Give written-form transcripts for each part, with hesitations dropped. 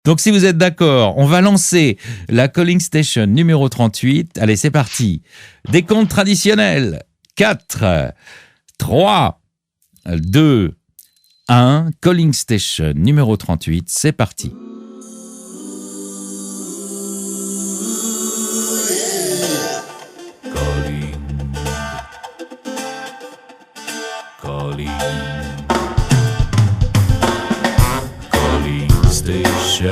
Donc, si vous êtes d'accord, on va lancer la Calling Station numéro 38. Allez, c'est parti. Décompte traditionnel. 4, 3, 2, 1. Calling Station numéro 38. C'est parti. Calling Station.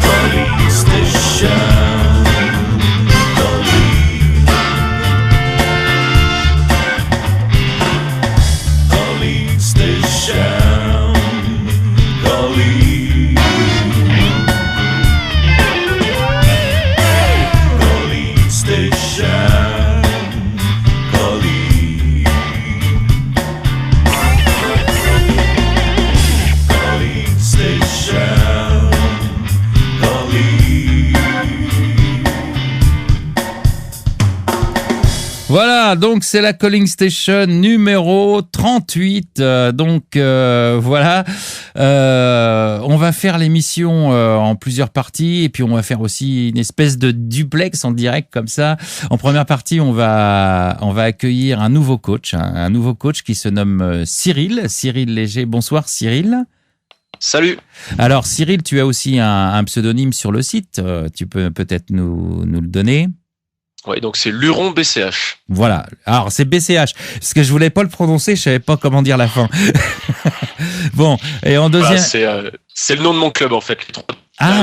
Calling Station. Calling Station. Calling. Calling Station. Voilà, donc c'est la Calling Station numéro 38. Voilà, on va faire l'émission en plusieurs parties et puis on va faire aussi une espèce de duplex en direct comme ça. En première partie, on va accueillir un nouveau coach qui se nomme Cyril Léger. Bonsoir Cyril. Salut. Alors Cyril, tu as aussi un pseudonyme sur le site. Tu peux peut-être nous le donner. Ouais, donc c'est Luron BCH. Voilà. Alors c'est BCH. Parce que je voulais pas le prononcer, je savais pas comment dire la fin. Bon, et en deuxième. Voilà, c'est le nom de mon club en fait. Les 3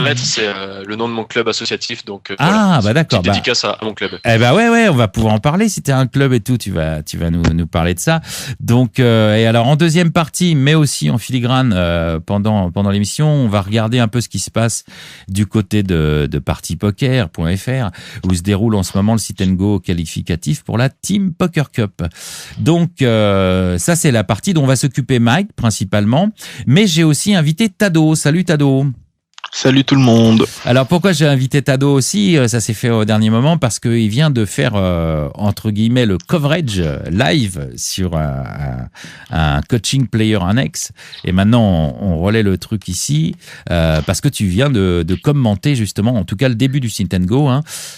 lettres, c'est le nom de mon club associatif. Donc voilà, bah d'accord. Petite dédicace à mon club. Eh ben ouais, on va pouvoir en parler. Si t'es un club et tout, tu vas nous parler de ça. Donc et alors en deuxième partie, mais aussi en filigrane pendant l'émission, on va regarder un peu ce qui se passe du côté de partypoker.fr où se déroule en ce moment le sit and go qualificatif pour la Team Poker Cup. Donc ça c'est la partie dont va s'occuper Mike principalement, mais j'ai aussi invité Tado. Salut Tado. Salut tout le monde. Alors pourquoi j'ai invité Tado aussi, ça s'est fait au dernier moment parce qu'il vient de faire entre guillemets le coverage live sur un coaching player annexe et maintenant on relaie le truc ici parce que tu viens de commenter justement en tout cas le début du Sit and Go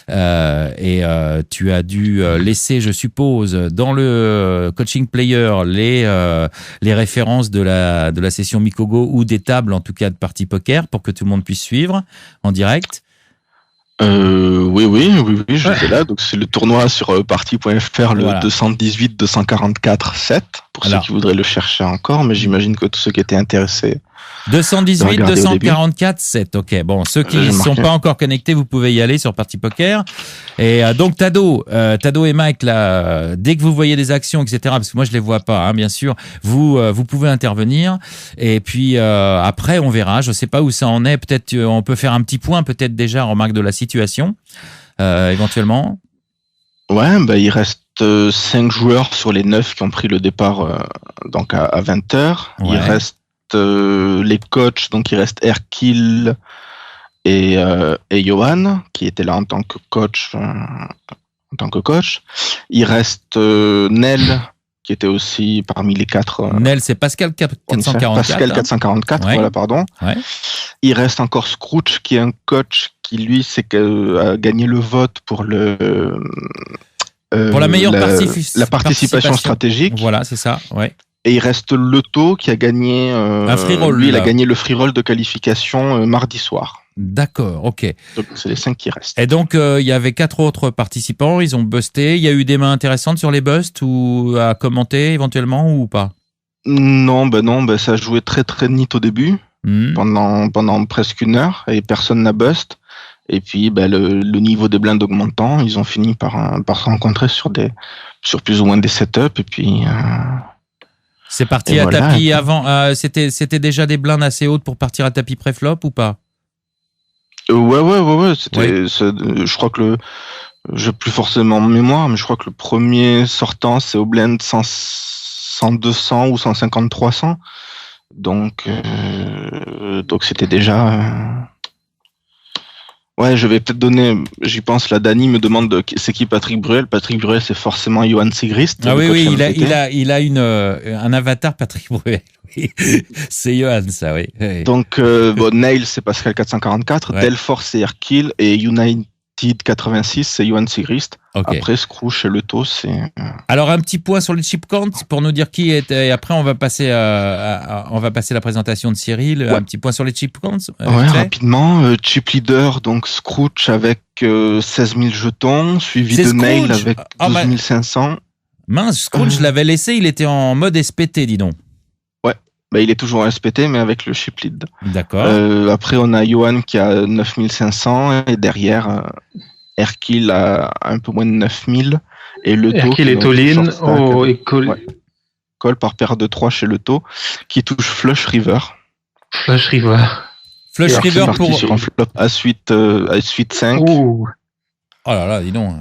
et tu as dû laisser je suppose dans le coaching player les références de la session Mikogo ou des tables en tout cas de partie poker pour que tout le monde puisse suivre en direct. Oui, j'étais là. Donc c'est le tournoi sur party.fr, le 218-244-7 pour ceux qui voudraient le chercher encore, mais j'imagine que tous ceux qui étaient intéressés. 218-244-7, ok. Bon, ceux qui ne sont pas encore connectés, vous pouvez y aller sur Party Poker. Et donc Tado et Mike, là, dès que vous voyez des actions, etc., parce que moi je les vois pas, bien sûr, vous pouvez intervenir. Et puis après, on verra. Je sais pas où ça en est. Peut-être on peut faire un petit point, peut-être déjà, remarque de la situation, éventuellement. Ouais, il reste 5 joueurs sur les 9 qui ont pris le départ donc à 20h. Ouais. Il reste les coachs, donc il reste Erkil et Johan qui étaient là en tant que coach. Il reste Nel qui était aussi parmi les 4. Nel, c'est Pascal 444. Pascal 444, ouais. Voilà, pardon. Ouais. Il reste encore Scrooge qui est un coach qui lui a gagné le vote pour pour la meilleure participation stratégique. Voilà, c'est ça. Ouais. Et il reste Leto qui a gagné un free roll. Lui, il a gagné le free roll de qualification mardi soir. D'accord, ok. Donc c'est les 5 qui restent. Et donc il y avait 4 autres participants, ils ont busté. Il y a eu des mains intéressantes sur les busts ou à commenter éventuellement ou pas? Non, ça jouait très très neat au début, pendant presque 1 heure et personne n'a bust. Et puis le niveau des blindes augmentant, ils ont fini par se rencontrer sur plus ou moins des setups et puis. C'est parti à tapis avant. C'était déjà des blindes assez hautes pour partir à tapis pré-flop ou pas? Ouais. Je crois que j'ai plus forcément en mémoire, mais je crois que le premier sortant c'est au blind 100-200 ou 150-300. Donc c'était déjà. Ouais, je vais peut-être donner, j'y pense, là, Dany me demande c'est qui Patrick Bruel. Patrick Bruel, c'est forcément Johan Sigrist. Ah oui, il a un avatar Patrick Bruel. C'est Johan, ça, oui. Donc, Nail, c'est Pascal 444, Delphor, c'est Hercule, et United 86, c'est Johan Sigrist. Okay. Après, Scrooge et Leto, c'est... Alors, un petit point sur les chip counts pour nous dire qui est... Et après, on va passer la présentation de Cyril. Ouais. Un petit point sur les chip counts. Ouais, rapidement. Chip leader, donc Scrooge avec 16 000 jetons, suivi de Nail avec 12 500. Mince, Scrooge, je l'avais laissé, il était en mode SPT, dis donc. Ouais, bah, il est toujours en SPT, mais avec le chip lead. D'accord. Après, on a Johan qui a 9 500, et derrière... Hercule a un peu moins de 9000 et Leto Hercule et Tolin Call par paire de 3 chez Leto qui touche Flush River. Flush River pour sur un flop à suite 5. Oh là là, dis donc.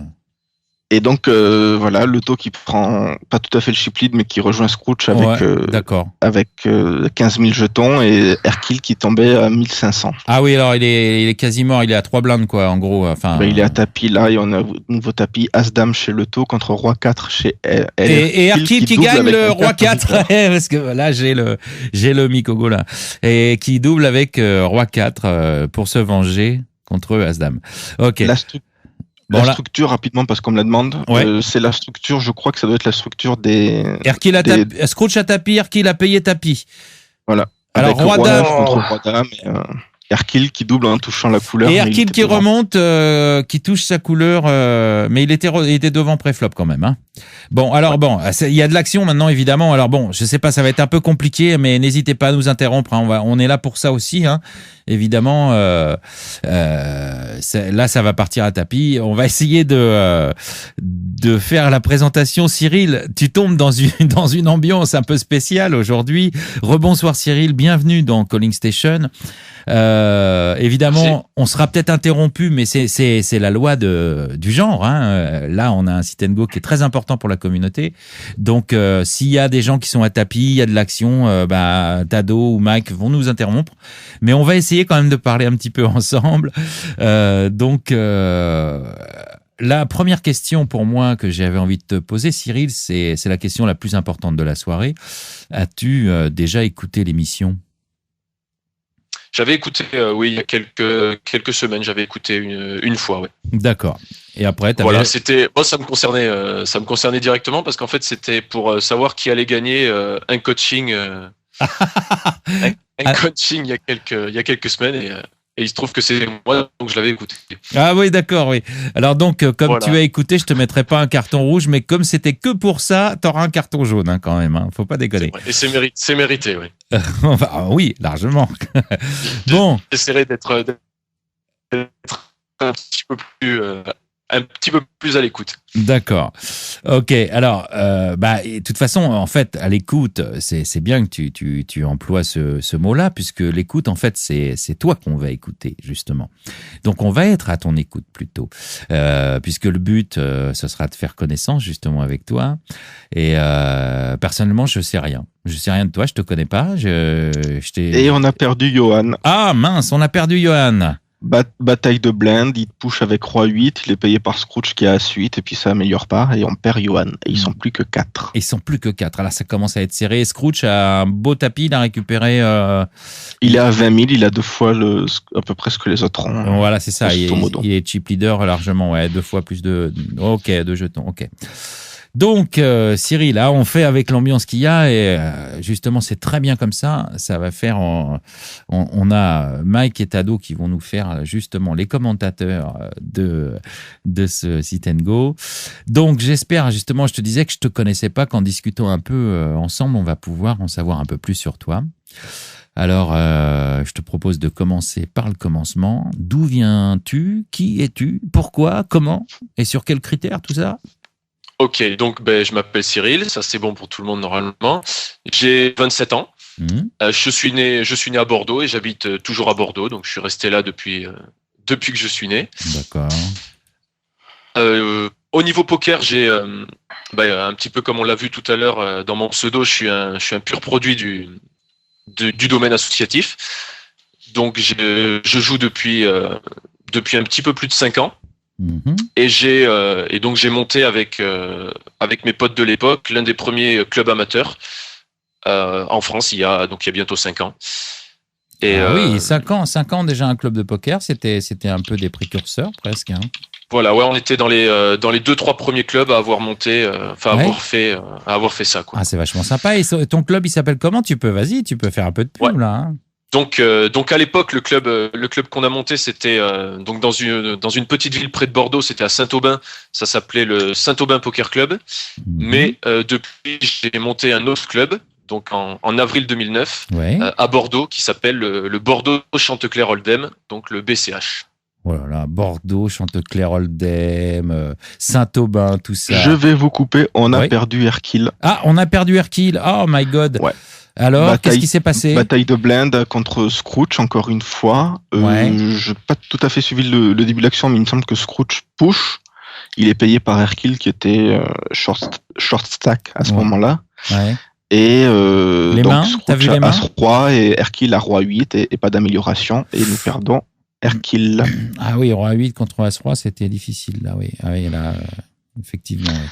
Et donc voilà, Leto qui prend pas tout à fait le chip lead mais qui rejoint Scrooge avec 15 000 jetons et Hercule qui tombait à 1500. Ah oui, alors il est quasiment, il est à 3 blindes quoi, en gros. Enfin. Il est à tapis là et on a un nouveau tapis As-Dame chez Leto contre Roi 4 chez et Hercule qui gagne le Roi 4 parce que là j'ai le Mikogo là et qui double avec Roi 4 pour se venger contre As-Dame. Ok. La structure, rapidement, parce qu'on me la demande, c'est la structure, je crois que ça doit être la structure des... Scrooge a tapis, Hercule a payé tapis. Voilà. Alors, Roi-Dame... contre Roi-Dame, Hercule qui double en touchant la couleur. Et Hercule qui remonte, qui touche sa couleur, mais il était devant préflop quand même. Hein. Bon, alors il y a de l'action maintenant évidemment. Alors bon, je sais pas, ça va être un peu compliqué, mais n'hésitez pas à nous interrompre. Hein. On est là pour ça aussi, hein. Évidemment. Là, ça va partir à tapis. On va essayer de faire la présentation. Cyril, tu tombes dans une ambiance un peu spéciale aujourd'hui. Rebonsoir Cyril, bienvenue dans Calling Station. Évidemment, on sera peut-être interrompu, mais c'est la loi du genre. Hein. Là, on a un sit and go qui est très important pour la communauté. Donc, s'il y a des gens qui sont à tapis, il y a de l'action, Tado ou Mike vont nous interrompre. Mais on va essayer quand même de parler un petit peu ensemble. La première question pour moi que j'avais envie de te poser, Cyril, c'est la question la plus importante de la soirée. As-tu déjà écouté l'émission ? J'avais écouté, oui, il y a quelques semaines, j'avais écouté une fois, ouais. D'accord. Et après, voilà, c'était, moi, ça me concernait directement parce qu'en fait, c'était pour savoir qui allait gagner un coaching, coaching il y a quelques semaines et il se trouve que c'est moi, donc je l'avais écouté. Ah oui, d'accord, oui. Alors donc, comme voilà. Tu as écouté, je te mettrai pas un carton rouge, mais comme c'était que pour ça, t'auras un carton jaune, hein, quand même. Hein. Faut pas déconner. Et c'est mérité, oui. Oui, largement. Bon. J'essaierai d'être un petit peu plus à l'écoute. D'accord. Ok. Alors, de toute façon, en fait, à l'écoute, c'est bien que tu emploies ce mot-là, puisque l'écoute, en fait, c'est toi qu'on va écouter, justement. Donc, on va être à ton écoute plutôt, puisque le but, ce sera de faire connaissance justement avec toi. Et personnellement, je sais rien. Je sais rien de toi. Je te connais pas. Et on a perdu Johan. Ah mince, on a perdu Johan. Bataille de blinde, il push avec Roi 8, il est payé par Scrooge qui est à 8 et puis ça améliore pas et on perd Johan. Et ils sont plus que 4. Ils sont plus que 4. Alors ça commence à être serré. Scrooge a un beau tapis, il a récupéré... Il est à 20 000, il a 2 fois à peu près ce que les autres ont. Voilà, c'est ça. Il est chip leader largement, ouais, 2 fois plus de... Ok, de jetons, ok. Donc, Cyril, là, on fait avec l'ambiance qu'il y a et justement, c'est très bien comme ça. Ça va faire... On a Mike et Tado qui vont nous faire justement les commentateurs de ce Sit and Go. Donc, j'espère, justement, je te disais que je te connaissais pas, qu'en discutant un peu ensemble, on va pouvoir en savoir un peu plus sur toi. Alors, je te propose de commencer par le commencement. D'où viens-tu ? Qui es-tu ? Pourquoi ? Comment ? Et sur quels critères, tout ça ? Ok, donc je m'appelle Cyril, ça c'est bon pour tout le monde normalement. J'ai 27 ans. Je suis né à Bordeaux et j'habite toujours à Bordeaux, donc je suis resté là depuis que je suis né. D'accord. Au niveau poker, j'ai un petit peu comme on l'a vu tout à l'heure dans mon pseudo, je suis un pur produit du domaine associatif. Donc je joue depuis depuis un petit peu plus de 5 ans. Et donc j'ai monté avec mes potes de l'époque l'un des premiers clubs amateurs en France il y a bientôt 5 ans. Et oui, 5 ans déjà un club de poker, c'était un peu des précurseurs presque. Hein. Voilà, ouais, on était dans les 2-3 premiers clubs à avoir monté, avoir fait ça, quoi. Ah, c'est vachement sympa. Et ton club, il s'appelle comment? Tu peux faire un peu de pub là. Hein. Donc à l'époque, le club qu'on a monté, c'était donc dans une petite ville près de Bordeaux, c'était à Saint-Aubin. Ça s'appelait le Saint-Aubin Poker Club. Mais depuis, j'ai monté un autre club. Donc en avril 2009, à Bordeaux, qui s'appelle le Bordeaux Chanteclair Hold'em, donc le BCH. Voilà, Bordeaux, Chanteclair Hold'em, Saint-Aubin, tout ça. Je vais vous couper, on a perdu Hercule. Ah, on a perdu Hercule, oh my god. Ouais. Alors, qu'est-ce qui s'est passé? Bataille de blind contre Scrooge, encore une fois. Je n'ai pas tout à fait suivi le début de l'action, mais il me semble que Scrooge push. Il est payé par Hercule, qui était short stack à ce moment-là. Ouais. Et les donc mains, Scrooge a As-Roi et Hercule a Roi 8 et pas d'amélioration. Et nous perdons Hercule. Ah oui, Roi 8 contre As-Roi, c'était difficile. Là, oui. Ah oui, là, effectivement. Oui.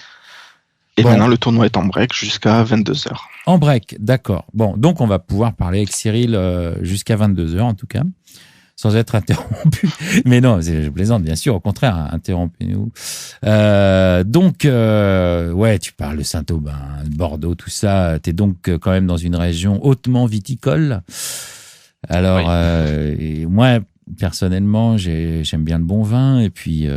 Et maintenant, le tournoi est en break jusqu'à 22h. En break, d'accord. Bon, donc on va pouvoir parler avec Cyril jusqu'à 22h en tout cas, sans être interrompu. Mais non, je plaisante, bien sûr, au contraire, interrompez-nous. Ouais, tu parles de Saint-Aubin, de Bordeaux, tout ça. Tu es donc quand même dans une région hautement viticole. Alors, et moi, personnellement, j'aime bien le bon vin et puis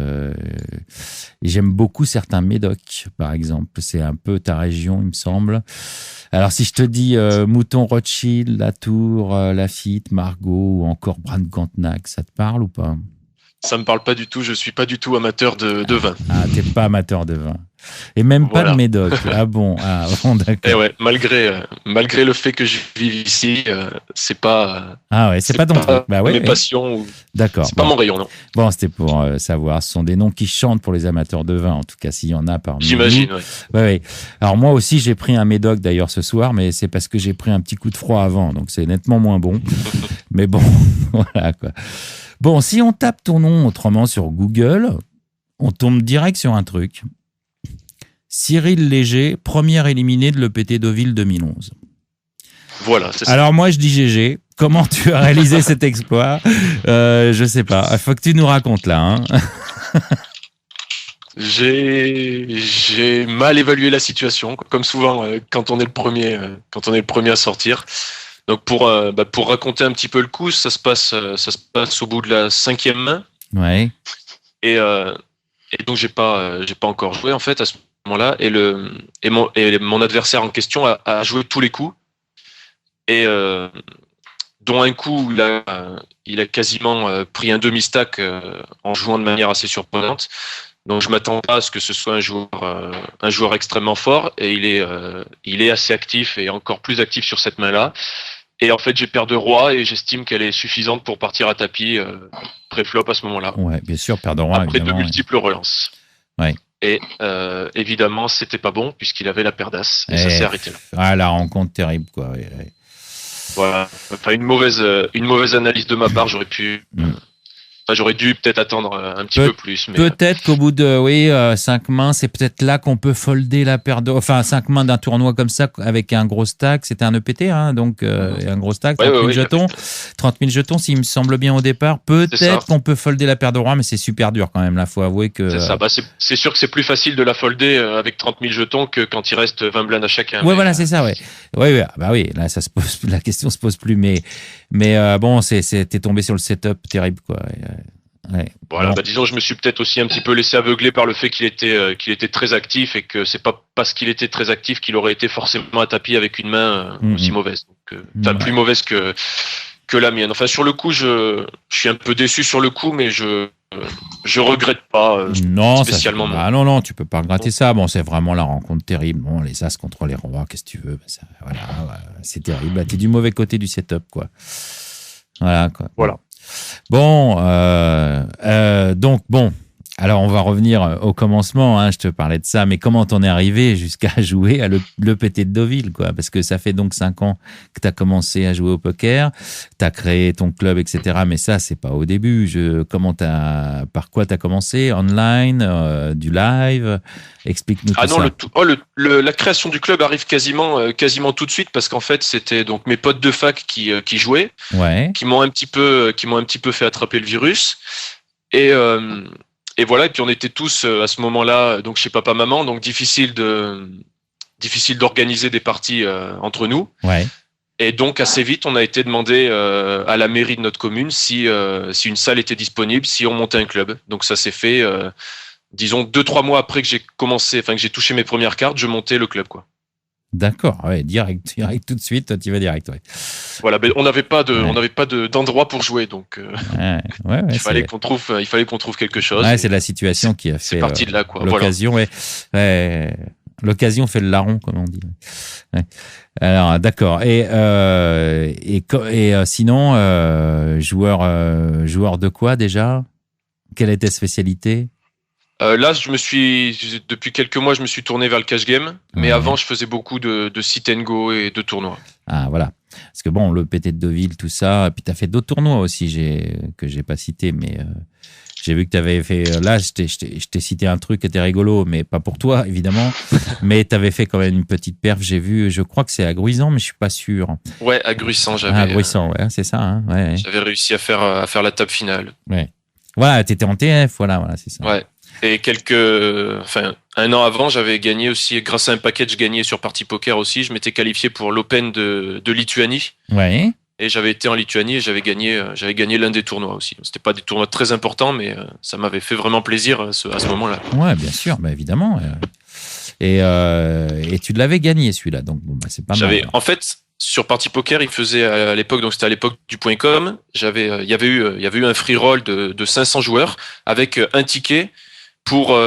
j'aime beaucoup certains médocs, par exemple. C'est un peu ta région, il me semble. Alors, si je te dis Mouton Rothschild, Latour, Lafite, Margaux ou encore Brand-Cantenac, ça te parle ou pas? Ça me parle pas du tout. Je suis pas du tout amateur de vin. Ah, t'es pas amateur de vin. Et même pas de médoc. Ah bon, d'accord. Et ouais, malgré le fait que je vive ici, c'est pas. Ah ouais, c'est pas ton truc. Bah ouais, mes passions. Ou... D'accord. C'est pas mon rayon, non. Bon, c'était pour savoir. Ce sont des noms qui chantent pour les amateurs de vin, en tout cas, s'il y en a parmi J'imagine, nous. Ouais. Alors moi aussi, j'ai pris un médoc d'ailleurs ce soir, mais c'est parce que j'ai pris un petit coup de froid avant, donc c'est nettement moins bon. Mais bon, voilà quoi. Bon, si on tape ton nom autrement sur Google, on tombe direct sur un truc. Cyril Léger, premier éliminé de l'EPT Deauville 2011. Voilà, c'est ça. Alors moi, je dis GG. Comment tu as réalisé cet exploit? Je sais pas. Il faut que tu nous racontes là. Hein. J'ai mal évalué la situation, comme souvent quand on est le premier à sortir. Donc pour raconter un petit peu le coup, ça se passe au bout de la 5e main. Ouais. Et donc j'ai pas encore joué en fait à ce moment-là. Et mon adversaire en question a joué tous les coups. Et dont un coup il a quasiment pris un demi-stack en jouant de manière assez surprenante. Donc je m'attends pas à ce que ce soit un joueur extrêmement fort, et il est assez actif et encore plus actif sur cette main-là. Et en fait, j'ai paire de roi et j'estime qu'elle est suffisante pour partir à tapis pré-flop à ce moment-là. Ouais, bien sûr, paire de roi. Après de multiples relances. Ouais. Et évidemment, c'était pas bon puisqu'il avait la paire d'as et ça s'est arrêté là. Ah, la rencontre terrible, quoi. Ouais. Voilà. Enfin, une mauvaise analyse de ma part. J'aurais dû peut-être attendre un petit peu plus. Mais... Peut-être qu'au bout de 5 mains, c'est peut-être là qu'on peut folder la paire de... Enfin, 5 mains d'un tournoi comme ça, avec un gros stack. C'était un EPT, hein, donc un gros stack, 30 000 jetons. 30 000 jetons, s'il me semble bien au départ. Peut-être qu'on peut folder la paire de rois, mais c'est super dur quand même. Là, faut avouer que... C'est ça. C'est sûr que c'est plus facile de la folder avec 30 000 jetons que quand il reste 20 blindes à chacun. Ouais, voilà, c'est ça, ouais. Ouais, bah oui, là, la question se pose plus, mais bon, t'es tombé sur le setup terrible, quoi. Ouais. Voilà, disons, je me suis peut-être aussi un petit peu laissé aveugler par le fait qu'il était très actif, et que c'est pas parce qu'il était très actif qu'il aurait été forcément à tapis avec une main aussi mauvaise. Donc, plus mauvaise que la mienne. Enfin, sur le coup, je suis un peu déçu sur le coup, mais je regrette pas spécialement. Non, tu peux pas regretter ça. Bon, c'est vraiment la rencontre terrible. Bon, les as contre les rois, qu'est-ce que tu veux? C'est terrible. T'es du mauvais côté du setup, quoi. Voilà, quoi. Voilà. Bon, donc bon, Alors, on va revenir au commencement, hein, je te parlais de ça, mais comment t'en es arrivé jusqu'à jouer à le PT de Deauville, quoi? Parce que ça fait donc 5 ans que tu as commencé à jouer au poker, tu as créé ton club, etc. Mais ça, c'est pas au début. Par quoi tu as commencé? Online, du live? Explique-nous tout ça. La création du club arrive quasiment tout de suite parce qu'en fait, c'était donc mes potes de fac qui jouaient, qui m'ont un petit peu fait attraper le virus. Et voilà, et puis on était tous à ce moment-là donc chez papa-maman, donc difficile d'organiser des parties entre nous. Ouais. Et donc assez vite, on a été demandé à la mairie de notre commune si une salle était disponible, si on montait un club. Donc ça s'est fait, disons 2-3 mois après que j'ai touché mes premières cartes, je montais le club, quoi. D'accord, ouais, direct tout de suite, tu vas direct, ouais. Voilà, mais on n'avait pas d'endroit pour jouer, donc il fallait qu'on trouve quelque chose. Ouais, c'est la situation qui a fait. C'est parti de là, quoi. L'occasion, voilà. ouais. L'occasion fait le larron, comme on dit. Ouais. Alors, d'accord. Et sinon, joueur de quoi déjà? Quelle est ta spécialité? Là, depuis quelques mois, je me suis tourné vers le cash game, mais avant, je faisais beaucoup de sit and go et de tournois. Ah, voilà. Parce que bon, le PT de Deauville, tout ça, et puis tu as fait d'autres tournois aussi que j'ai pas cité, mais j'ai vu que tu avais fait. Là, je t'ai cité un truc qui était rigolo, mais pas pour toi, évidemment. Mais tu avais fait quand même une petite perf, j'ai vu, je crois que c'est à Gruisant, mais je suis pas sûr. Ouais, à Gruisant, j'avais. À Gruisant, ouais, c'est ça. Hein, ouais. J'avais réussi à faire la table finale. Ouais. Voilà, tu étais en TF, voilà, c'est ça. Ouais. Et un an avant, j'avais gagné aussi, grâce à un package gagné sur Party Poker aussi, je m'étais qualifié pour l'Open de Lituanie. Ouais. Et j'avais été en Lituanie et j'avais gagné l'un des tournois aussi. C'était pas des tournois très importants, mais ça m'avait fait vraiment plaisir à ce moment-là. Ouais, bien sûr, bah, évidemment. Et tu l'avais gagné celui-là, donc bon, bah, c'est pas mal. En fait, sur Party Poker, il faisait à l'époque, donc c'était à l'époque du .com. Il y avait eu un free roll de 500 joueurs avec un ticket pour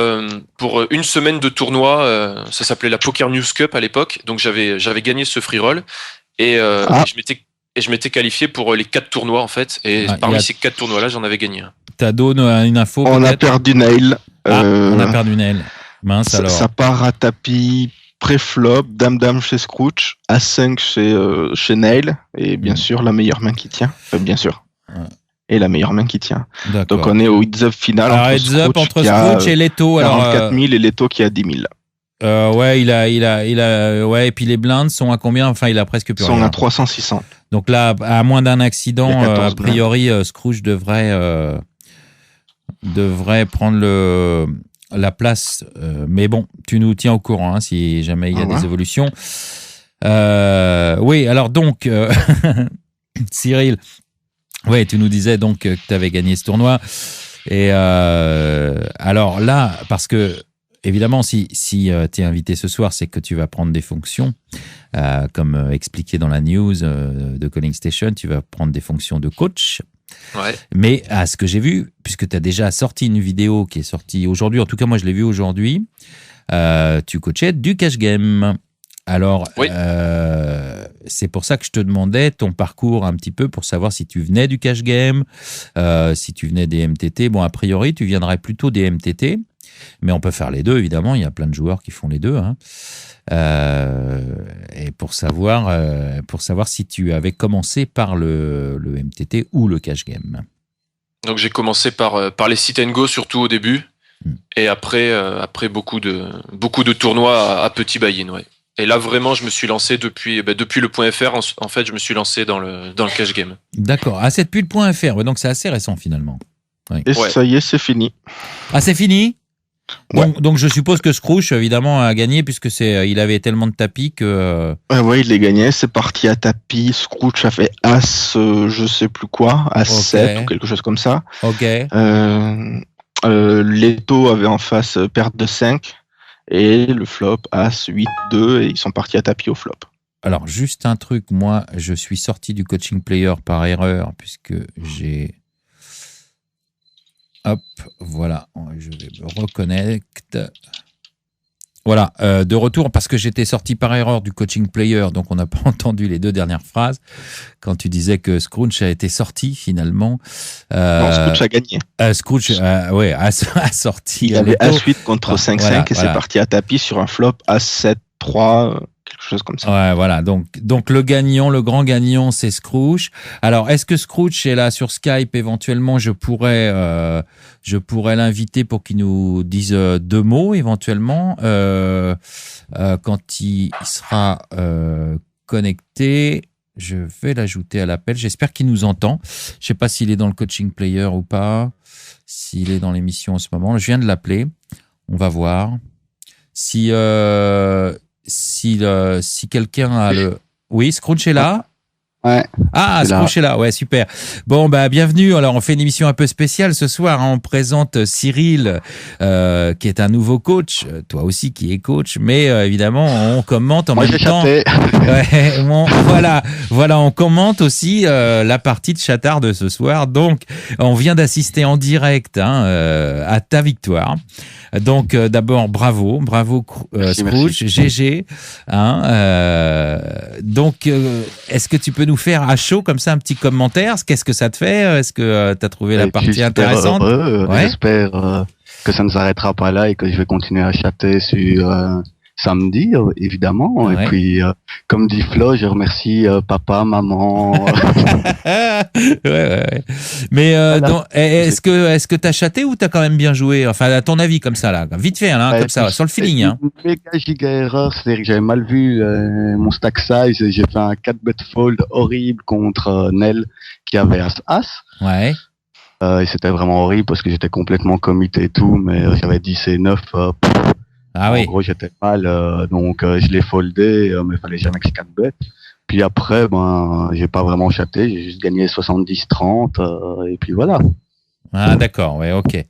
une semaine de tournoi. Ça s'appelait la Poker News Cup à l'époque. Donc j'avais gagné ce free roll et je m'étais qualifié pour les 4 tournois en fait. Et parmi ces 4 tournois-là, j'en avais gagné un. T'as donné une info? On a perdu Nail. On a perdu Nail. Mince alors. Ça part à tapis pré-flop, dame-dame chez Scrooge, A5 chez Nail, et bien sûr la meilleure main qui tient. Enfin, bien sûr. Et la meilleure main qui tient. D'accord. Donc on est au heads-up final entre Scrooge et Leto. 44 000 et Leto qui a 10 000. Ouais, il a, ouais, et puis les blindes sont à combien? Enfin, il a presque plus rien. Ils sont à 300-600. Donc là, à moins d'un accident, a priori, Scrooge devrait prendre la place. Mais bon, tu nous tiens au courant, hein, si jamais il y a des évolutions. Oui, alors donc, Cyril, ouais, tu nous disais donc que tu avais gagné ce tournoi. Et alors là, parce que évidemment, si tu es invité ce soir, c'est que tu vas prendre des fonctions, comme expliqué dans la news de Calling Station, tu vas prendre des fonctions de coach. Ouais. Mais à ce que j'ai vu, puisque tu as déjà sorti une vidéo qui est sortie aujourd'hui, en tout cas moi je l'ai vue aujourd'hui, tu coachais du cash game. Alors, oui. C'est pour ça que je te demandais ton parcours un petit peu pour savoir si tu venais du cash game, si tu venais des MTT. Bon, a priori, tu viendrais plutôt des MTT, mais on peut faire les deux, évidemment. Il y a plein de joueurs qui font les deux. Hein. Et pour savoir si tu avais commencé par le MTT ou le cash game. Donc, j'ai commencé par les sit and go, surtout au début. Et après beaucoup de tournois à petit buy-in, ouais. Et là, vraiment, je me suis lancé depuis le .fr. En fait, je me suis lancé dans le cash game. D'accord. Ah, c'est depuis le .fr. Ouais, donc, c'est assez récent, finalement. Oui. Et ça y est, c'est fini. Ah, c'est fini? Ouais. Donc, je suppose que Scrooge, évidemment, a gagné puisque il avait tellement de tapis que... Ouais, il les gagnait. C'est parti à tapis. Scrooge a fait As, je sais plus quoi, As 7 ou quelque chose comme ça. Ok. Leto avait en face perte de 5. Et le flop, As, 8, 2, et ils sont partis à tapis au flop. Alors, juste un truc, moi, je suis sorti du coaching player par erreur, puisque j'ai... Hop, voilà, je vais me reconnecter. Voilà, de retour, parce que j'étais sorti par erreur du coaching player, donc on n'a pas entendu les 2 dernières phrases, quand tu disais que Scrooge a été sorti finalement. Non, Scrooge a gagné. Scrooge a sorti. Il avait As-8 contre 5-5 et c'est parti à tapis sur un flop As-7-3, quelque chose comme ça. Ouais, voilà. Donc le grand gagnant, c'est Scrooge. Alors, est-ce que Scrooge est là sur Skype? Éventuellement, je pourrais l'inviter pour qu'il nous dise 2 mots éventuellement quand il sera connecté. Je vais l'ajouter à l'appel. J'espère qu'il nous entend. Je sais pas s'il est dans le coaching player ou pas. S'il est dans l'émission en ce moment. Je viens de l'appeler. On va voir. Si quelqu'un a le... Oui, Scrooge est là? Ouais. Ah, Scrooge est là. Ouais, super. Bon, bienvenue. Alors, on fait une émission un peu spéciale ce soir. On présente Cyril, qui est un nouveau coach. Toi aussi, qui est coach. Mais évidemment, on commente en même temps. Ouais, voilà, on commente aussi la partie de Chatard de ce soir. Donc, on vient d'assister en direct à ta victoire. Donc, d'abord, bravo, Scrooge, GG. Donc, est-ce que tu peux nous faire à chaud comme ça un petit commentaire? Qu'est-ce que ça te fait? Est-ce que tu as trouvé la partie intéressante? J'espère que ça ne s'arrêtera pas là et que je vais continuer à chatter sur samedi, évidemment. Ouais. Et puis, comme dit Flo, je remercie papa, maman. ouais. Mais est-ce que t'as chatté ou t'as quand même bien joué? Enfin, à ton avis, comme ça, là, vite fait, comme ça, sur le feeling. Une méga giga erreur, c'est-à-dire que j'avais mal vu mon stack size et j'ai fait un 4-bet fold horrible contre Nel qui avait As. Ouais. Et c'était vraiment horrible parce que j'étais complètement commit et tout, mais j'avais 10 et 9. En gros, j'étais mal, donc je l'ai foldé, mais il fallait jamais que je 4 bêtes. Puis après, j'ai pas vraiment chaté, j'ai juste gagné 70-30, et puis voilà. Ah d'accord, ouais, ok.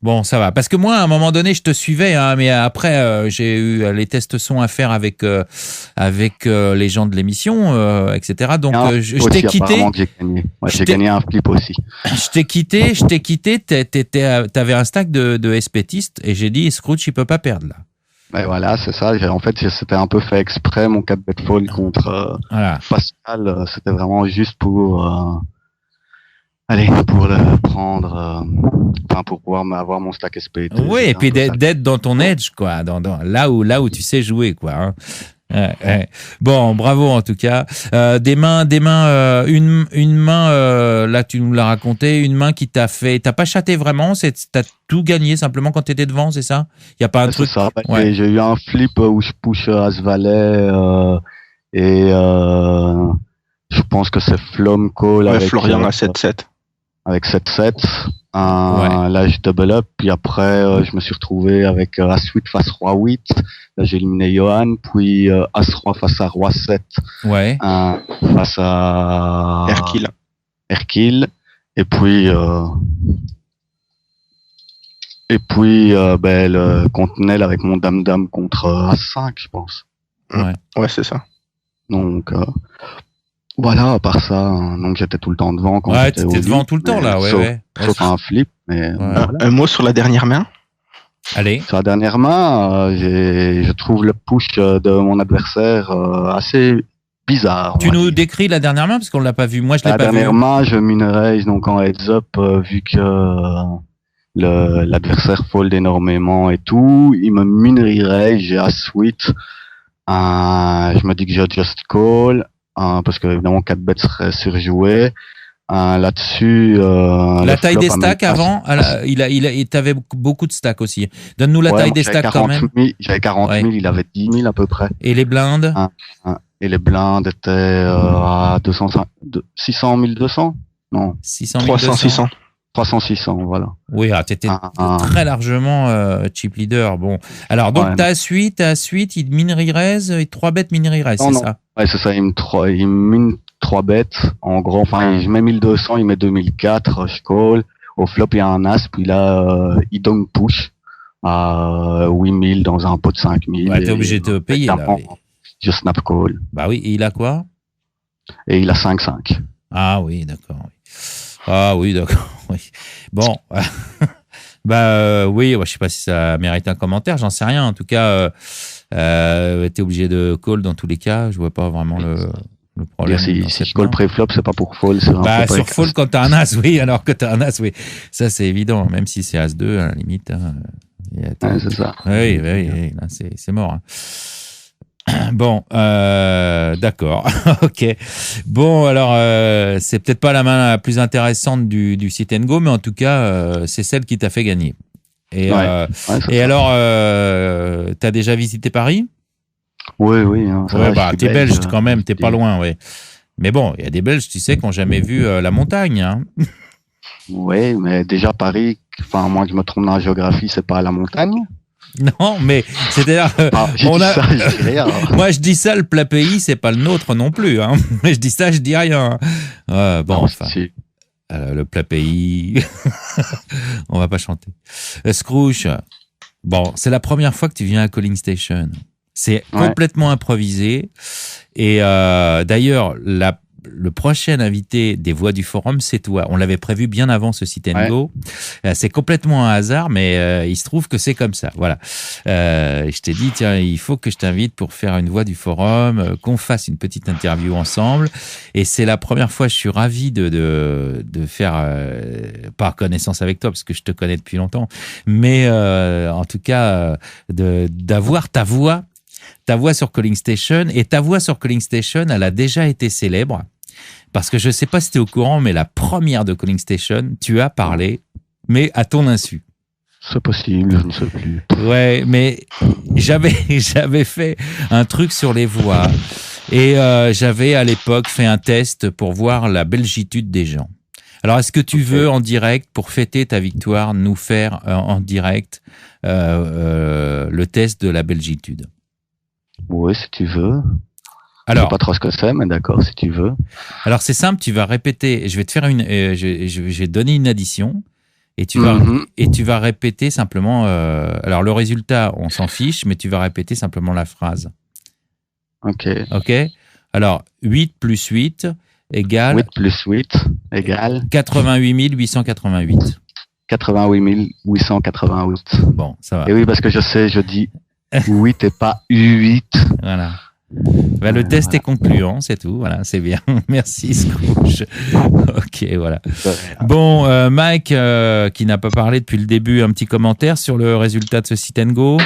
Bon, ça va. Parce que moi, à un moment donné, je te suivais, mais après, j'ai eu les tests son à faire avec les gens de l'émission, etc. Donc, je t'ai quitté. J'ai gagné un flip aussi. Je t'ai quitté. T'avais un stack de SPTiste et j'ai dit, Scrooge, il peut pas perdre là. Mais voilà, c'est ça. En fait, c'était un peu fait exprès, mon 4-bet fold contre Pascal. C'était vraiment juste pour le prendre, pour pouvoir avoir mon stack SPT. Oui, et puis d'être dans ton edge, quoi, là où tu sais jouer, quoi. Bon, bravo en tout cas. Des mains, une main, là tu nous l'as raconté, une main qui t'as pas chaté vraiment, t'as tout gagné simplement quand t'étais devant, c'est ça? Y a pas un truc? C'est ça. Ouais. J'ai eu un flip où je push As Valet et je pense que c'est Flom Call avec Florian à 7-7. Avec 7-7. Là, je double up, puis après, je me suis retrouvé avec As-8 face Roi-8. Là, j'ai éliminé Johan, puis As-Roi face à Roi-7. Ouais. Face à Hercule. Et puis, le Continental avec mon Dame-Dame contre As-5, je pense. Ouais, c'est ça. Donc, voilà, à part ça, donc j'étais tout le temps devant quand j'étais t'étais devant tout le temps, là, sauf un flip, mais voilà. Un mot sur la dernière main? Allez. Sur la dernière main, je trouve le push de mon adversaire assez bizarre. Tu nous décris la dernière main parce qu'on l'a pas vu. Moi, je l'ai pas vu. La dernière main, je min-raise donc en heads up vu que l'adversaire fold énormément et tout. Il me min-raise, j'ai As-8. Je me dis que j'ai just call. Parce que évidemment 4 bêtes serait surjoué. Là-dessus, la taille des stacks avant, t'avais beaucoup de stacks aussi. Donne-nous la taille des stacks quand même. J'avais 40 000, il avait 10 000 à peu près. Et les blindes? Et les blindes étaient à 600 1200? Non. 600 300 600. 300 600, voilà. Oui, t'étais très largement chip leader. Bon, alors donc t'as suite, il min-raise et 3 bêtes min-raise, c'est ça? Ouais, c'est ça, il mine 3 bêtes, en gros, je mets 1200, il met 2004, je call, au flop il y a un as, puis là, il donne push à 8000 dans un pot de 5000. Ouais, t'es obligé de te payer, là. Je snap call. Bah oui, et il a quoi? Et il a 5-5. Ah oui, d'accord. Ah oui, d'accord. Oui. Bon. Oui, je sais pas si ça mérite un commentaire, j'en sais rien. En tout cas, t'es obligé de call dans tous les cas. Je vois pas vraiment le problème. Si je call pré-flop, c'est pas pour fold. Sur fold quand t'as un as, oui. Alors que t'as un as, oui. Ça, c'est évident. Même si c'est as-2, à la limite. C'est ça. Oui, là, c'est mort. Hein. Bon, d'accord. Ok. Bon, alors, c'est peut-être pas la main la plus intéressante du sit and go, mais en tout cas, c'est celle qui t'a fait gagner. Et alors, t'as déjà visité Paris ? Oui. T'es belge quand même, t'es pas loin, oui. Mais bon, il y a des Belges, tu sais, qui n'ont jamais vu la montagne. Hein. Oui, mais déjà Paris, moi je me trompe dans la géographie, c'est pas la montagne. Non, mais c'est-à-dire, moi je dis ça, le plat pays, c'est pas le nôtre non plus. Hein. Mais je dis ça, je dis rien. Le plat pays, on va pas chanter. Scrooge, bon, c'est la première fois que tu viens à Calling Station. C'est complètement improvisé. Et d'ailleurs, le prochain invité des Voix du Forum, c'est toi. On l'avait prévu bien avant ce sit and go. C'est complètement un hasard, mais il se trouve que c'est comme ça. Voilà. Je t'ai dit, tiens, il faut que je t'invite pour faire une Voix du Forum, qu'on fasse une petite interview ensemble. Et c'est la première fois, je suis ravi de faire, pas connaissance avec toi, parce que je te connais depuis longtemps, mais en tout cas, d'avoir ta voix sur Calling Station. Et ta voix sur Calling Station, elle a déjà été célèbre. Parce que je ne sais pas si tu es au courant, mais la première de Calling Station, tu as parlé, mais à ton insu. C'est possible, je ne sais plus. Ouais, mais j'avais fait un truc sur les voix. Et j'avais à l'époque fait un test pour voir la belgitude des gens. Alors, est-ce que tu veux, en direct, pour fêter ta victoire, nous faire en direct le test de la belgitude ? Oui, si tu veux. Alors, je sais pas trop ce que c'est, mais d'accord, si tu veux. Alors, c'est simple, tu vas répéter, je vais te faire je vais te donner une addition, et tu vas répéter simplement, alors le résultat, on s'en fiche, mais tu vas répéter simplement la phrase. Ok. Alors, 8 plus 8 égale... 8 plus 8 égale... 88 888. 88 888. Bon, ça va. Et oui, parce que je dis 8 et pas 8. Voilà. Le test est concluant, c'est tout. Voilà, c'est bien. Merci, Scrooge. Ok, voilà. Bon, Mike, qui n'a pas parlé depuis le début, un petit commentaire sur le résultat de ce sit and go.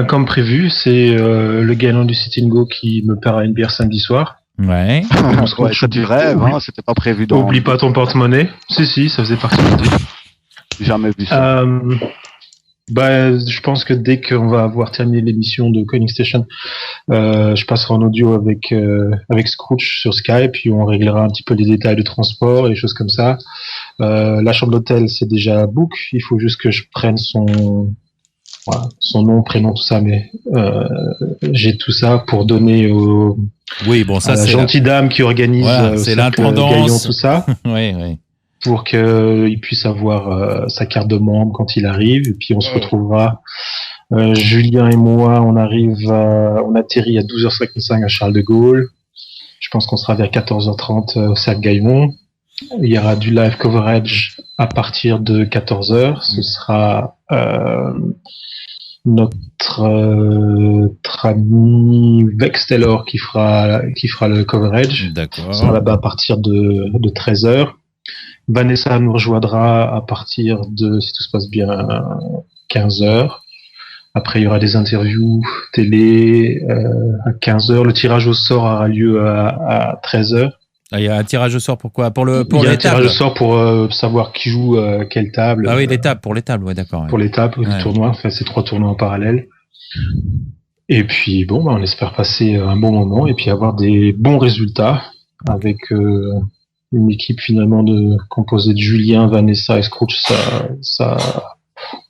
Comme prévu, c'est le gagnant du sit and go qui me paiera une bière samedi soir. Ouais. Ça du rêve, hein, c'était pas prévu. Oublie pas ton porte-monnaie. Si, ça faisait partie du truc. Jamais vu ça. Je pense que dès qu'on va avoir terminé l'émission de Calling Station, je passerai en audio avec Scrooge sur Skype, puis on réglera un petit peu les détails de transport et des choses comme ça. La chambre d'hôtel, c'est déjà book. Il faut juste que je prenne son nom, prénom, tout ça, mais j'ai tout ça pour donner à la gentille dame qui organise c'est l'intendance, tout ça. Oui. Pour qu'il puisse avoir sa carte de membre quand il arrive, et puis on se retrouvera. Julien et moi, on atterrit à 12h55 à Charles de Gaulle. Je pense qu'on sera vers 14h30 au Cercle Gaillon. Il y aura du live coverage à partir de 14h. Ce sera notre ami Vex Taylor qui fera le coverage. D'accord. On sera là-bas à partir de 13h. Vanessa nous rejoindra à partir de, si tout se passe bien, 15h. Après, il y aura des interviews télé à 15h. Le tirage au sort aura lieu à 13h. Il y a un tirage au sort pour quoi ? Il y a un tirage au sort pour savoir qui joue quelle table. Ah oui, pour les tables, ouais, d'accord. Pour les tables, les tournois. Enfin, c'est 3 tournois en parallèle. Et puis, on espère passer un bon moment et puis avoir des bons résultats avec une équipe finalement composée de Julien, Vanessa et Scrooge. Ça,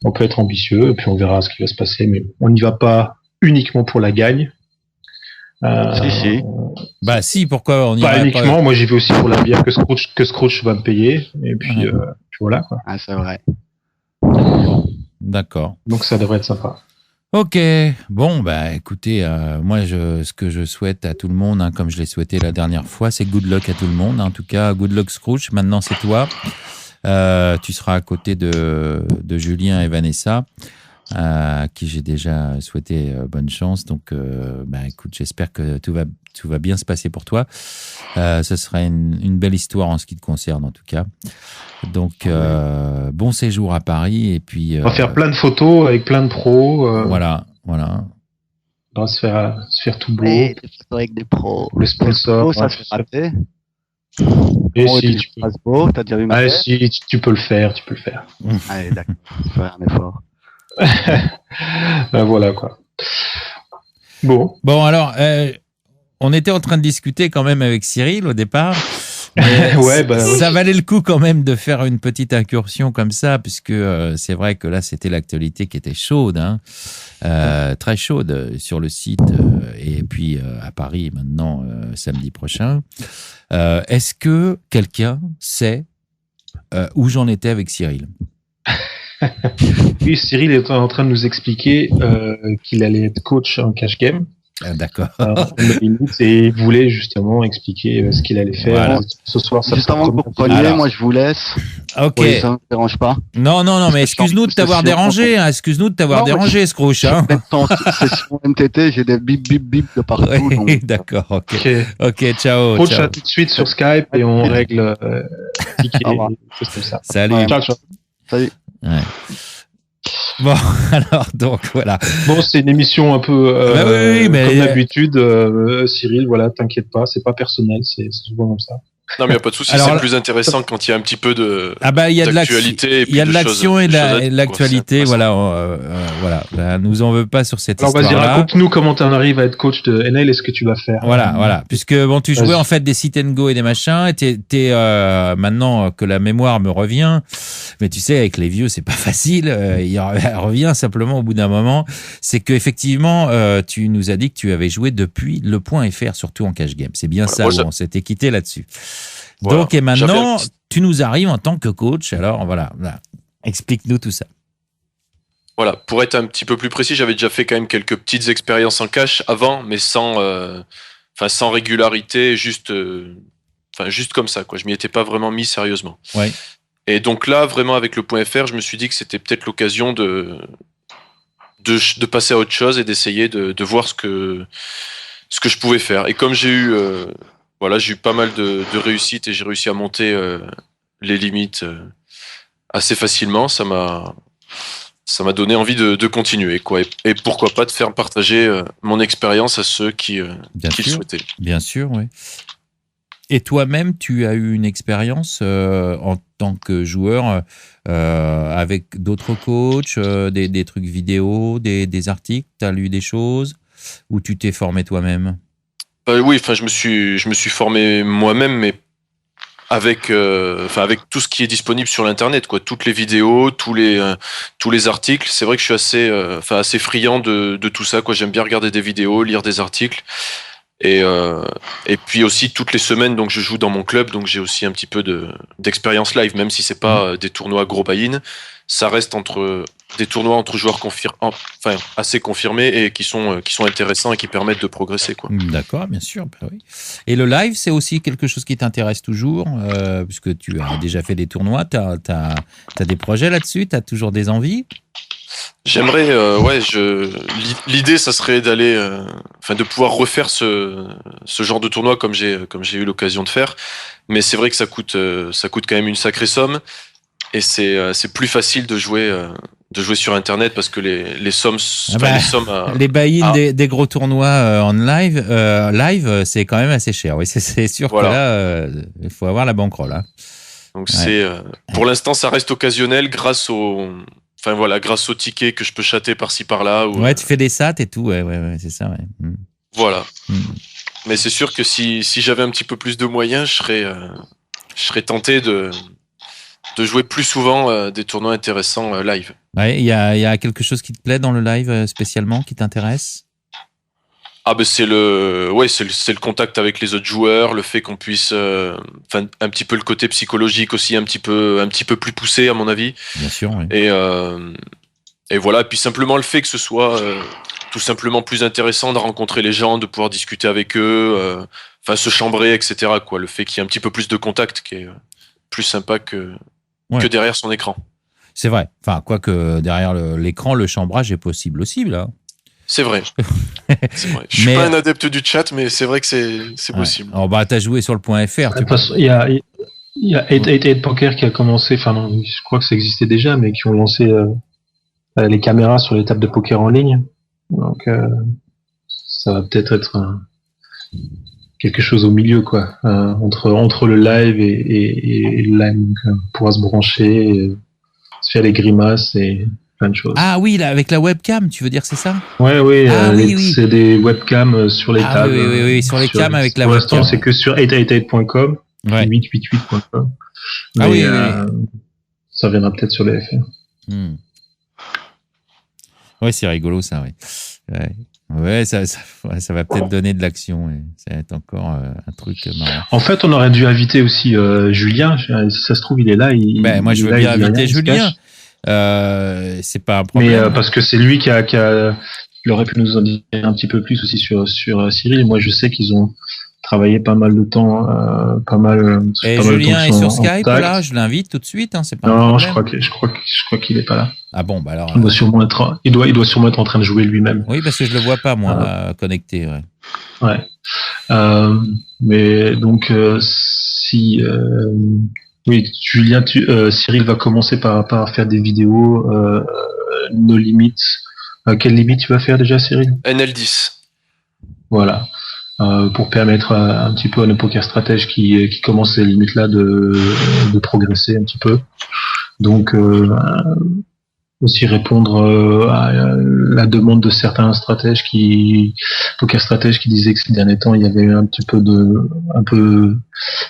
on peut être ambitieux et puis on verra ce qui va se passer. Mais on n'y va pas uniquement pour la gagne. Si. Pourquoi on y va pas uniquement. Moi, j'y vais aussi pour la bière que Scrooge va me payer. Et puis, voilà, quoi. Ah, c'est vrai. D'accord. Donc, ça devrait être sympa. Ok, bon, écoutez, moi, ce que je souhaite à tout le monde, comme je l'ai souhaité la dernière fois, c'est good luck à tout le monde. En tout cas, good luck Scrooge, maintenant c'est toi. Tu seras à côté de Julien et Vanessa, à qui j'ai déjà souhaité bonne chance. Donc, écoute, j'espère que tout va bien se passer pour toi. Ce sera une belle histoire en ce qui te concerne, en tout cas. Donc, bon séjour à Paris. Et puis, on va faire plein de photos avec plein de pros. Voilà. On va se faire tout beau. Et des photos avec des pros. Les sponsors. Ça s'est raté. Et si tu peux. T'as déjà vu si tu peux le faire, Allez, d'accord. Je vais faire un effort. Voilà, quoi. Bon, alors, on était en train de discuter quand même avec Cyril au départ. Ça valait le coup quand même de faire une petite incursion comme ça, puisque c'est vrai que là, c'était l'actualité qui était chaude, très chaude sur le site, et puis à Paris maintenant, samedi prochain. Est-ce que quelqu'un sait où j'en étais avec Cyril? Oui, Cyril est en train de nous expliquer qu'il allait être coach en cash game. D'accord. Et il voulait justement expliquer ce qu'il allait faire ce soir. Juste avant que vous repreniez, moi je vous laisse. Ok. Oui, ça ne me dérange pas. Non, mais excuse-nous de t'avoir dérangé. Excuse-nous de t'avoir dérangé, Scrooge. Session MTT, j'ai des bip bip bip de partout. Oui, d'accord. Ok, ciao. Coach, à tout de suite sur Skype et on règle ticket, choses comme ça. Salut. Ciao. Salut. Ouais. Bon, alors, donc, voilà. Bon, c'est une émission un peu mais comme d'habitude. Cyril, voilà, t'inquiète pas, c'est pas personnel, c'est souvent comme ça. Non, mais il n'y a pas de souci, c'est plus intéressant quand il y a un petit peu d'actualité. Il y a de l'action et de l'actualité, voilà. Nous en veut pas sur cette histoire-là. Alors, vas-y, raconte-nous comment tu en arrives à être coach de NL et ce que tu vas faire. Voilà. Puisque, tu jouais en fait des sit and go et des machins, et t'es maintenant que la mémoire me revient, mais tu sais, avec les vieux, c'est pas facile, il revient simplement au bout d'un moment, c'est qu'effectivement, tu nous as dit que tu avais joué depuis le point .fr, surtout en cash game. C'est bien ça, où on s'était quitté là-dessus. Voilà. Donc, et maintenant, tu nous arrives en tant que coach. Alors, voilà. Explique-nous tout ça. Voilà. Pour être un petit peu plus précis, j'avais déjà fait quand même quelques petites expériences en cash avant, mais sans régularité, juste comme ça, quoi. Je m'y étais pas vraiment mis sérieusement. Ouais. Et donc là, vraiment, avec le point .fr, je me suis dit que c'était peut-être l'occasion de passer à autre chose et d'essayer de voir ce que je pouvais faire. Et comme j'ai eu pas mal de réussite et j'ai réussi à monter les limites assez facilement. Ça m'a donné envie de continuer, quoi. Et pourquoi pas de faire partager mon expérience à ceux qui le souhaitaient. Bien sûr, oui. Et toi-même, tu as eu une expérience en tant que joueur avec d'autres coachs, des trucs vidéo, des articles, tu as lu des choses, ou tu t'es formé toi-même? Oui, je me suis formé moi-même, mais avec tout ce qui est disponible sur l'internet, quoi. Toutes les vidéos, tous les articles. C'est vrai que je suis assez friand de tout ça, quoi. J'aime bien regarder des vidéos, lire des articles. Et puis aussi toutes les semaines, donc je joue dans mon club, donc j'ai aussi un petit peu d'expérience live, même si c'est pas des tournois gros buy-in, ça reste des tournois entre joueurs assez confirmés et qui sont intéressants et qui permettent de progresser, quoi. D'accord, bien sûr. Bah oui. Et le live, c'est aussi quelque chose qui t'intéresse toujours, puisque tu as déjà fait des tournois, t'as des projets là-dessus, t'as toujours des envies? J'aimerais, l'idée, ça serait d'aller, de pouvoir refaire ce genre de tournoi comme j'ai eu l'occasion de faire. Mais c'est vrai que ça coûte quand même une sacrée somme. Et c'est plus facile de jouer sur Internet parce que les sommes, les buy-in des gros tournois en live, c'est quand même assez cher. Oui, c'est sûr que là, il faut avoir la bankroll, hein. Donc pour l'instant, ça reste occasionnel grâce aux tickets que je peux chatter par-ci par-là. Tu fais des sats et tout, ouais, c'est ça, ouais. Voilà. Mais c'est sûr que si j'avais un petit peu plus de moyens, je serais tenté de jouer plus souvent des tournois intéressants live. Ouais, il y a quelque chose qui te plaît dans le live spécialement, qui t'intéresse? C'est le contact avec les autres joueurs, le fait qu'on puisse un petit peu le côté psychologique aussi un petit peu plus poussé à mon avis. Bien sûr, oui. Et voilà, et puis simplement le fait que ce soit tout simplement plus intéressant de rencontrer les gens, de pouvoir discuter avec eux, se chambrer, etc., quoi. Le fait qu'il y ait un petit peu plus de contact qui est plus sympa que que derrière son écran. C'est vrai. Enfin, quoique derrière l'écran, le chambrage est possible aussi, là. C'est vrai. C'est vrai. Je suis pas un adepte du chat, mais c'est vrai que c'est possible. Alors, t'as joué sur le .fr. Il y a 888 Poker qui a commencé, enfin non, je crois que ça existait déjà, mais qui ont lancé les caméras sur les tables de poker en ligne. Donc, ça va peut-être être quelque chose au milieu, quoi. Entre le live et le live, donc, on pourra se brancher, se faire les grimaces et plein de choses. Ah oui, là, avec la webcam, tu veux dire, c'est ça? Oui, oui. C'est des webcams sur les tables. Oui, sur les cams avec la webcam. Pour l'instant, c'est que sur 888.com, 888.com. Ah oui. Ça viendra peut-être sur les FR. Oui, c'est rigolo, ça, oui. Ouais, ça va peut-être donner de l'action. Ça va être encore un truc marrant. En fait, on aurait dû inviter aussi Julien. Si ça se trouve, il est là. Moi, je veux bien inviter Julien. C'est pas un problème. Mais parce que c'est lui qui il aurait pu nous en dire un petit peu plus aussi sur Cyril. Moi, je sais qu'ils ont travaillé pas mal de temps, Et Julien est sur Skype là. Je l'invite tout de suite. C'est pas non, je crois qu'il est pas là. Ah bon, bah alors. Il doit sûrement être en train de jouer lui-même. Oui, parce que je le vois pas moi connecté. Ouais. Mais donc si oui, Julien, Cyril va commencer par faire des vidéos, nos limites. Quelle limite tu vas faire déjà, Cyril? NL10. Voilà. Pour permettre un petit peu à nos poker stratèges qui commencent ces limites-là de progresser un petit peu. Donc, aussi répondre à la demande de certains poker stratèges qui disaient que ces derniers temps, il y avait un peu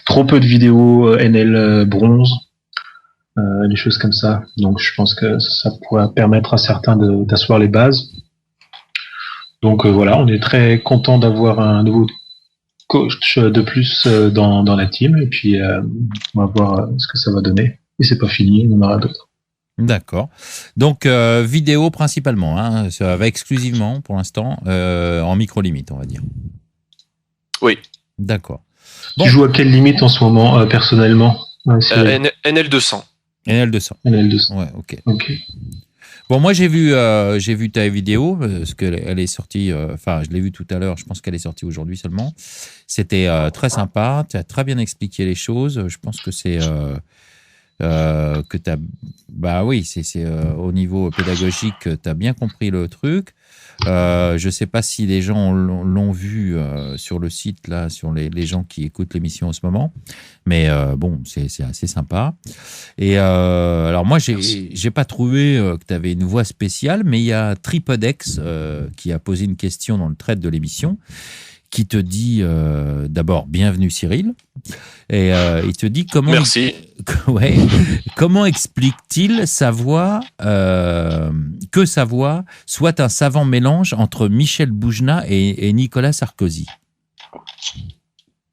trop peu de vidéos NL bronze, des choses comme ça. Donc, je pense que ça pourrait permettre à certains d'asseoir les bases. Donc voilà, on est très content d'avoir un nouveau coach de plus dans la team, et puis on va voir ce que ça va donner. Et c'est pas fini, on en aura d'autres. D'accord. Donc vidéo principalement, ça va exclusivement pour l'instant en micro-limite, on va dire. Oui. D'accord. Bon. Tu joues à quelle limite en ce moment personnellement? NL200. NL200. Ouais, ok. Bon, moi j'ai vu ta vidéo parce qu'elle est sortie. Enfin, je l'ai vue tout à l'heure. Je pense qu'elle est sortie aujourd'hui seulement. C'était très sympa. Tu as très bien expliqué les choses. Je pense que c'est que t'as. Bah oui, c'est au niveau pédagogique, t'as bien compris le truc. Je sais pas si les gens l'ont vu sur le site là, sur les gens qui écoutent l'émission en ce moment, mais bon, c'est assez sympa. Et alors moi, j'ai pas trouvé que tu avais une voix spéciale, mais il y a Tripodex qui a posé une question dans le thread de l'émission, qui te dit d'abord bienvenue Cyril, et il te dit comment. Merci. Comment explique-t-il sa voix que sa voix soit un savant mélange entre Michel Boujna et Nicolas Sarkozy?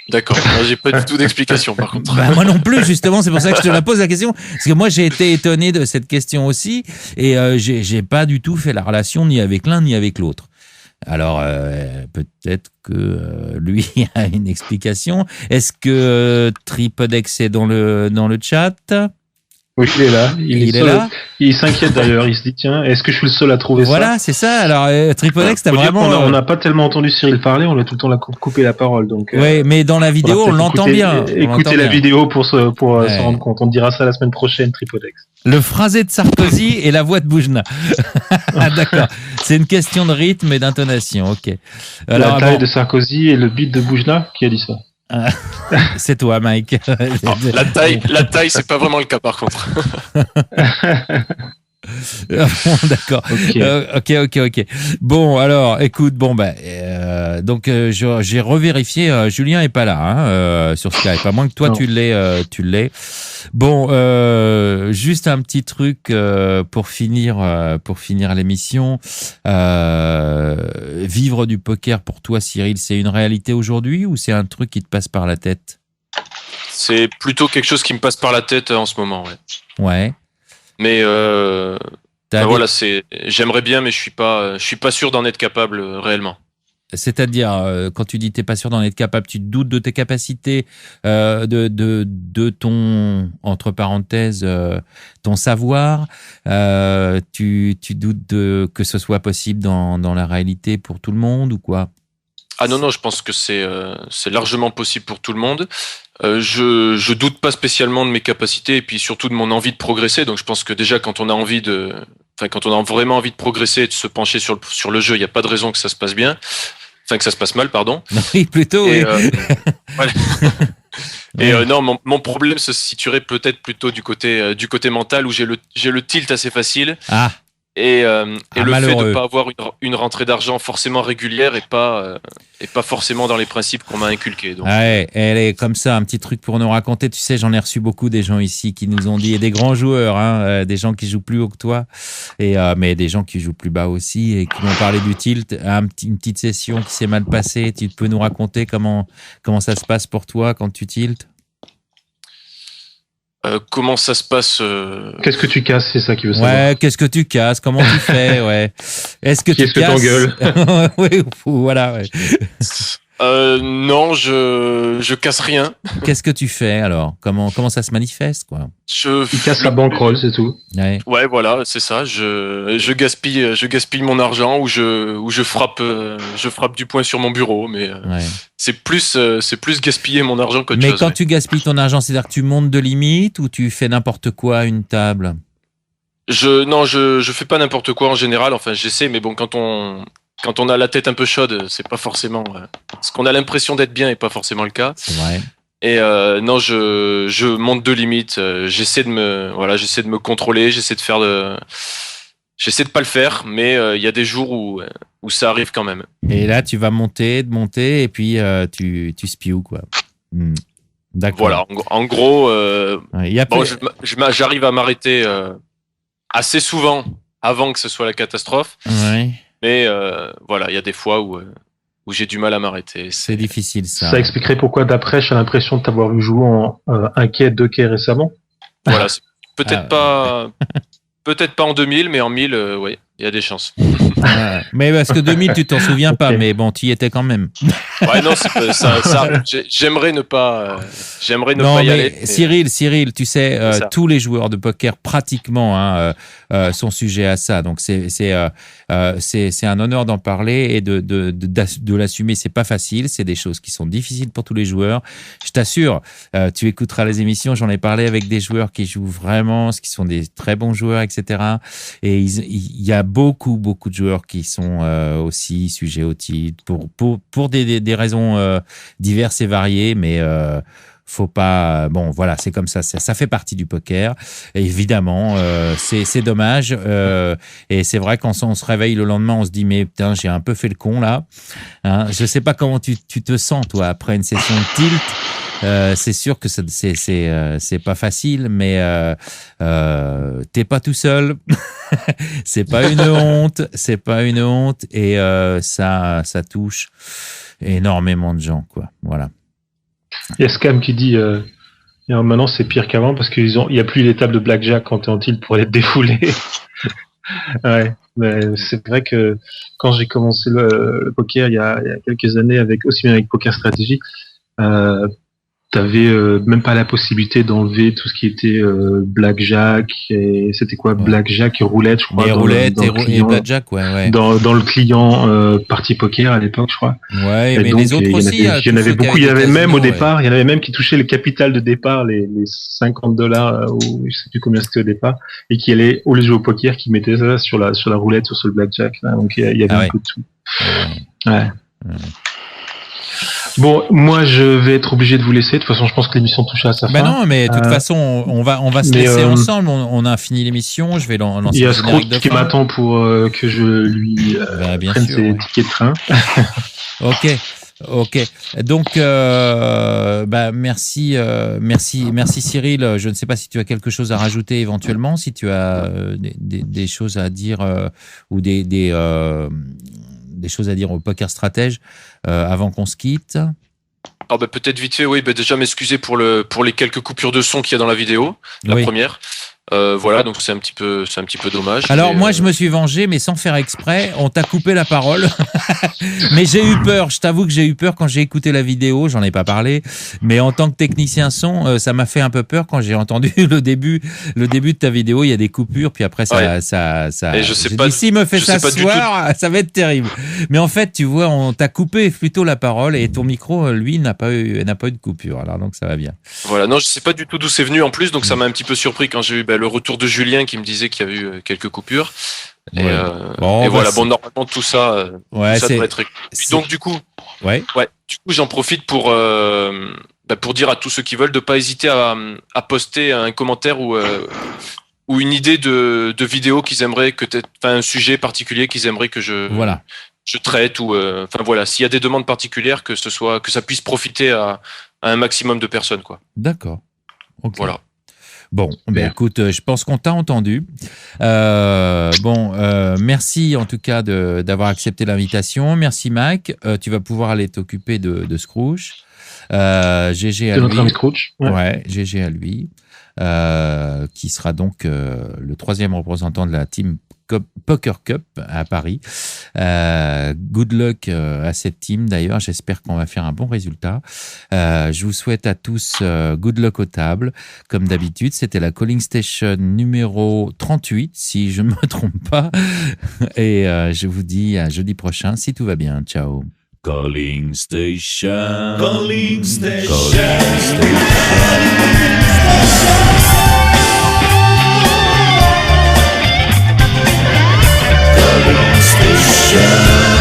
D'accord, moi j'ai pas du tout d'explication par contre. Bah, moi non plus, justement, c'est pour ça que je te la pose la question, parce que moi j'ai été étonné de cette question aussi, et j'ai pas du tout fait la relation ni avec l'un ni avec l'autre. Alors peut-être que lui a une explication. Est-ce que Tripodex est dans le chat? Oui, il est là. Il est là. Il s'inquiète d'ailleurs. Il se dit tiens, est-ce que je suis le seul à trouver ça? Voilà, c'est ça. Alors Tripodex, t'as vraiment. On n'a pas tellement entendu Cyril parler. On a tout le temps coupé la parole. Donc. Oui, mais dans la vidéo, on l'entend bien. Écoutez la vidéo pour se rendre compte. On dira ça la semaine prochaine, Tripodex. Le phrasé de Sarkozy et la voix de Boujna. Ah, d'accord. C'est une question de rythme et d'intonation. Ok. Alors, la taille de Sarkozy et le beat de Boujna, qui a dit ça? C'est toi, Mike. Non, la taille, c'est pas vraiment le cas par contre. D'accord. Ok. Bon, alors, écoute, donc j'ai revérifié. Julien est pas là sur Skype, à moins que toi tu l'aies. Bon, juste un petit truc pour finir l'émission. Vivre du poker pour toi, Cyril, c'est une réalité aujourd'hui ou c'est un truc qui te passe par la tête? C'est plutôt quelque chose qui me passe par la tête en ce moment, ouais. Ouais. Mais voilà, j'aimerais bien, mais je suis pas sûr d'en être capable réellement. C'est-à-dire, quand tu dis t'es pas sûr d'en être capable, tu doutes de tes capacités, de ton, entre parenthèses, ton savoir. Tu doutes que ce soit possible dans la réalité pour tout le monde ou quoi? Ah non, je pense que c'est largement possible pour tout le monde. Je doute pas spécialement de mes capacités et puis surtout de mon envie de progresser. Donc je pense que déjà quand on a vraiment envie de progresser et de se pencher sur le jeu, il n'y a pas de raison que ça se passe bien. Enfin, que ça se passe mal, pardon. Oui, plutôt, oui. Voilà. Et non, mon problème se situerait peut-être plutôt du côté mental où j'ai le tilt assez facile. Ah. Et le malheureux. fait de ne pas avoir une rentrée d'argent forcément régulière et pas forcément dans les principes qu'on m'a inculqués. Donc. Ouais, elle est comme ça, un petit truc pour nous raconter. Tu sais, j'en ai reçu beaucoup des gens ici qui nous ont dit, et des grands joueurs, hein, des gens qui jouent plus haut que toi, mais des gens qui jouent plus bas aussi et qui m'ont parlé du tilt. Une petite session qui s'est mal passée. Tu peux nous raconter comment ça se passe pour toi quand tu tiltes? Comment ça se passe Qu'est-ce que tu casses, c'est ça qui veut savoir. Ouais, qu'est-ce que tu casses? Comment tu fais? Ouais. Est-ce que tu casses? t'engueules? Oui, voilà. Ouais. Non, je casse rien. Qu'est-ce que tu fais alors? Comment ça se manifeste, quoi? Il casse la bankroll, c'est tout. Ouais, voilà, c'est ça. Je gaspille mon argent ou je frappe du poing sur mon bureau, mais c'est plus gaspiller mon argent qu'autre chose. Mais quand tu gaspilles ton argent, c'est-à-dire que tu montes de limite ou tu fais n'importe quoi à une table? Je fais pas n'importe quoi en général. Enfin, j'essaie, mais bon, quand on a la tête un peu chaude, c'est pas forcément ce qu'on a l'impression d'être bien et pas forcément le cas. C'est vrai. Et non, je monte de limites. J'essaie de me contrôler. J'essaie de pas le faire, mais il y a des jours où ça arrive quand même. Et là, tu vas monter, et puis tu spies quoi. D'accord. Voilà. En gros, j'arrive à m'arrêter assez souvent avant que ce soit la catastrophe. Ouais. Mais voilà, il y a des fois où j'ai du mal à m'arrêter. C'est difficile, ça. Ça expliquerait pourquoi, d'après, j'ai l'impression de t'avoir vu jouer en 1K, 2K récemment. Voilà, peut-être pas en 2000, mais en 1000, oui, il y a des chances. Mais parce que 2000, tu t'en souviens pas, mais bon, tu y étais quand même. Ouais, non, j'aimerais ne pas y aller. Cyril, tu sais, tous les joueurs de poker pratiquement sont sujets à ça. Donc c'est un honneur d'en parler et de l'assumer. C'est pas facile. C'est des choses qui sont difficiles pour tous les joueurs. Je t'assure, tu écouteras les émissions. J'en ai parlé avec des joueurs qui jouent vraiment, qui sont des très bons joueurs, etc. Et il y a beaucoup de joueurs qui sont aussi sujets au tilt pour des raisons diverses et variées, mais faut pas. Bon, voilà, c'est comme ça. Ça fait partie du poker. Et évidemment, c'est dommage. Et c'est vrai quand on se réveille le lendemain, on se dit mais putain, j'ai un peu fait le con là. Hein, je sais pas comment tu te sens toi après une session de tilt. C'est sûr que c'est pas facile, mais t'es pas tout seul. C'est pas une honte, et ça touche énormément de gens, quoi. Voilà. Il y a Scam qui dit maintenant c'est pire qu'avant parce qu'il y a plus les tables de blackjack quand t'es en tilt pour aller te défouler. Ouais, mais c'est vrai que quand j'ai commencé le poker il y a quelques années aussi bien avec Poker Stratégie, t'avais même pas la possibilité d'enlever tout ce qui était blackjack et c'était quoi blackjack et roulette, je crois. Les roulettes et blackjack, ouais. Dans le client partie poker à l'époque, je crois. Ouais, et mais donc, les autres aussi. Il y en avait beaucoup. Il y avait même au départ, il y en avait même qui touchaient le capital de départ, les $50 ou je sais plus combien c'était au départ, et qui allaient au lieu de jouer au poker, qui mettaient ça sur la roulette ou sur le blackjack. Là. Donc il y avait un peu de tout. Ouais. Bon, moi je vais être obligé de vous laisser. De toute façon, je pense que l'émission touche à sa fin. Non, mais de toute façon, on va se laisser ensemble. On a fini l'émission. Je vais lancer. Il y a Scrooge qui m'attend pour que je lui prenne ses tickets de train. Ok. Donc, merci Cyril. Je ne sais pas si tu as quelque chose à rajouter éventuellement, si tu as des choses à dire ou des choses à dire au Poker Stratège avant qu'on se quitte. Peut-être vite fait, oui. Déjà m'excuser pour les quelques coupures de son qu'il y a dans la vidéo, la première. Voilà, donc c'est un petit peu dommage. Alors moi je me suis vengé, mais sans faire exprès. On t'a coupé la parole, mais j'ai eu peur. Je t'avoue que j'ai eu peur quand j'ai écouté la vidéo. J'en ai pas parlé, mais en tant que technicien son, ça m'a fait un peu peur quand j'ai entendu le début de ta vidéo. Il y a des coupures, puis après ça. Et je sais pas. S'il me fait ça ce soir, ça va être terrible. Mais en fait, tu vois, on t'a coupé plutôt la parole et ton micro, lui, n'a pas eu de coupure. Alors donc ça va bien. Voilà, non, je sais pas du tout d'où c'est venu en plus, donc ça m'a un petit peu surpris quand j'ai eu le retour de Julien qui me disait qu'il y avait eu quelques coupures. Et, voilà, bon, normalement tout ça, doit être. Donc du coup, j'en profite pour dire à tous ceux qui veulent de pas hésiter à poster un commentaire ou une idée de vidéo qu'ils aimeraient un sujet particulier qu'ils aimeraient que je traite ou s'il y a des demandes particulières que ça puisse profiter à un maximum de personnes, quoi. D'accord. Okay. Voilà. Bon, écoute, je pense qu'on t'a entendu. Merci en tout cas d'avoir accepté l'invitation. Merci Mac. Tu vas pouvoir aller t'occuper de Scrooge. GG à lui. Notre ami Scrooge. Ouais, GG à lui. Qui sera donc le 3e représentant de la Team Poker Cup à Paris. Good luck à cette team d'ailleurs, j'espère qu'on va faire un bon résultat. Je vous souhaite à tous good luck aux tables. Comme d'habitude, c'était la Calling Station numéro 38, si je ne me trompe pas. Et je vous dis à jeudi prochain, si tout va bien. Ciao. Calling Station. Calling Station. Calling Station. Calling Station.